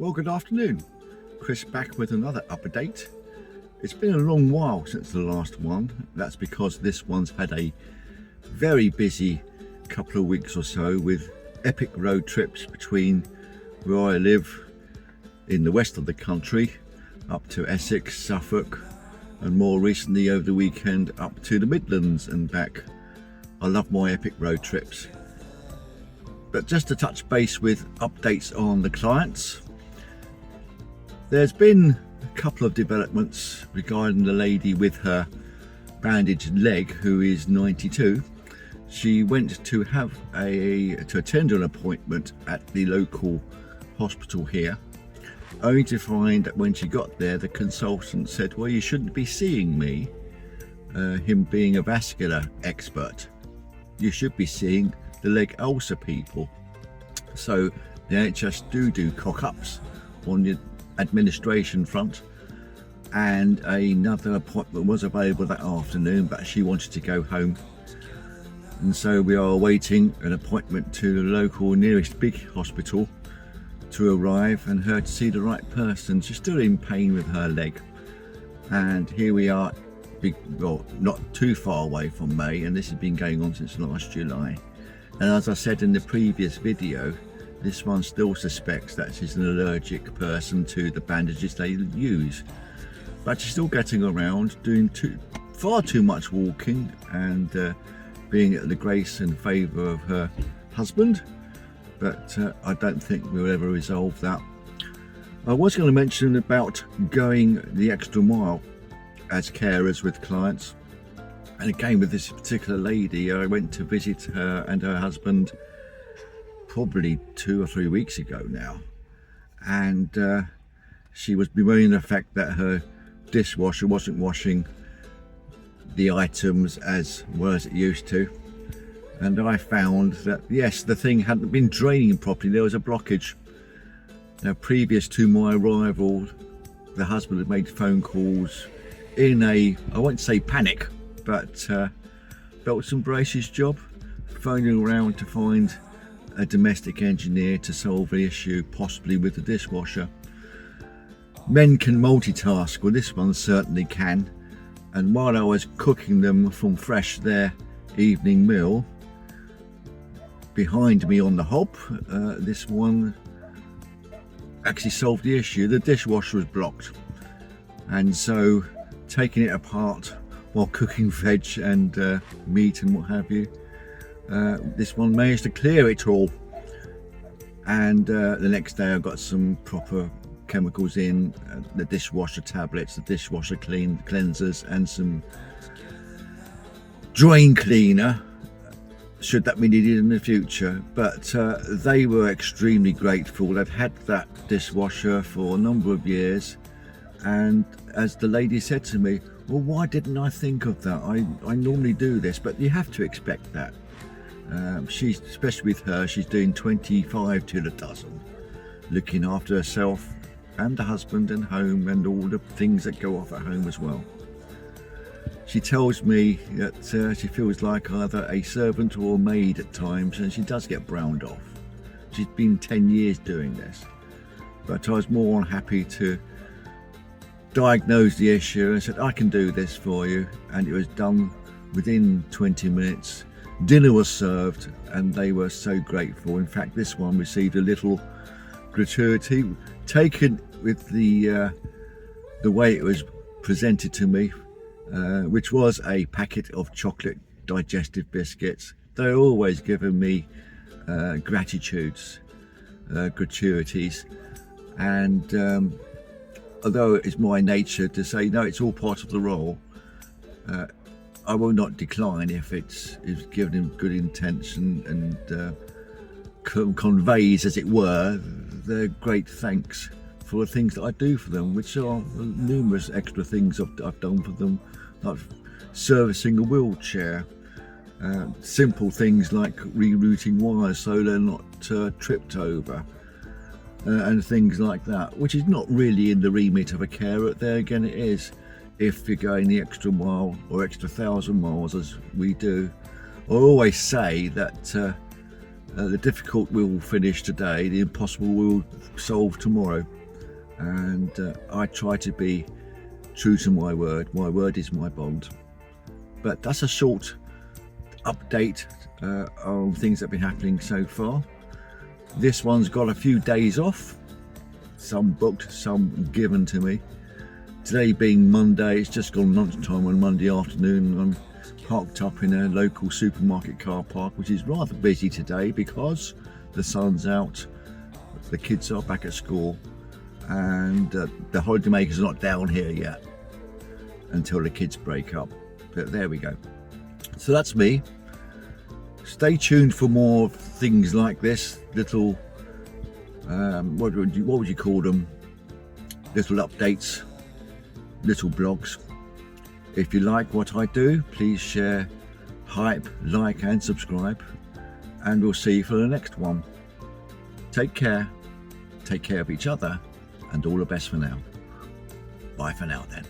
Well, good afternoon. Chris back with another update. It's been a long while since the last one. That's because this one's had a very busy couple of weeks or so with epic road trips between where I live in the west of the country up to Essex, Suffolk, and more recently over the weekend up to the Midlands and back. I love my epic road trips. But just to touch base with updates on the clients, there's been a couple of developments regarding the lady with her bandaged leg who is 92. She went to attend an appointment at the local hospital here, only to find that when she got there the consultant said, well, you shouldn't be seeing me, him being a vascular expert. You should be seeing the leg ulcer people. So the NHS do cock-ups on the administration front, and another appointment was available that afternoon, but she wanted to go home, and so we are awaiting an appointment to the local nearest big hospital to arrive and her to see the right person. She's still in pain with her leg, and here we are, well, not too far away from May, and this has been going on since last July. And as I said in the previous video, this one still suspects that she's an allergic person to the bandages they use, but she's still getting around, doing far too much walking, and being at the grace and favour of her husband. But I don't think we'll ever resolve that. I was going to mention about going the extra mile as carers with clients, and again with this particular lady, I went to visit her and her husband probably 2 or 3 weeks ago now, and she was bemoaning the fact that her dishwasher wasn't washing the items as well as it used to, and I found that yes, the thing hadn't been draining properly. There was a blockage. Now, previous to my arrival, the husband had made phone calls in I won't say panic, but belts and braces job, phoning around to find a domestic engineer to solve the issue, possibly with the dishwasher. Men can multitask, well this one certainly can, and while I was cooking them from fresh their evening meal, behind me on the hob, this one actually solved the issue. The dishwasher was blocked, and so taking it apart while cooking veg and meat and what have you, this one managed to clear it all. And the next day I got some proper chemicals in, the dishwasher tablets, the dishwasher cleansers, and some drain cleaner should that be needed in the future. But they were extremely grateful. They've had that dishwasher for a number of years, and as the lady said to me, well, why didn't I think of that? I normally do this, but you have to expect that. She's, especially with her, she's doing 25 to the dozen, looking after herself and the husband and home and all the things that go off at home as well. She tells me that she feels like either a servant or a maid at times, and she does get browned off. She's been 10 years doing this, but I was more than happy to diagnose the issue and said, I can do this for you, and it was done within 20 minutes. Dinner was served and they were so grateful. In fact, this one received a little gratuity, taken with the way it was presented to me, which was a packet of chocolate digestive biscuits. They're always giving me gratuities, and although it's my nature to say no, it's all part of the role, I will not decline if it's given in good intention and conveys, as it were, their great thanks for the things that I do for them, which are numerous extra things I've done for them, like servicing a wheelchair, simple things like rerouting wires so they're not tripped over, and things like that, which is not really in the remit of a carer. There again it is, if you're going the extra mile or extra 1,000 miles as we do. I always say that The difficult we'll finish today, the impossible we'll solve tomorrow. And I try to be true to my word. My word is my bond. But that's a short update on things that have been happening so far. This one's got a few days off, some booked, some given to me. Today being Monday, it's just gone lunchtime on Monday afternoon. I'm parked up in a local supermarket car park, which is rather busy today because the sun's out, the kids are back at school, and the holidaymakers are not down here yet until the kids break up. But there we go. So that's me. Stay tuned for more things like this, little what would you call them, little updates, little blogs. If you like what I do, please share, hype, like and subscribe, and we'll see you for the next one. Take care of each other, and all the best for now. Bye for now then.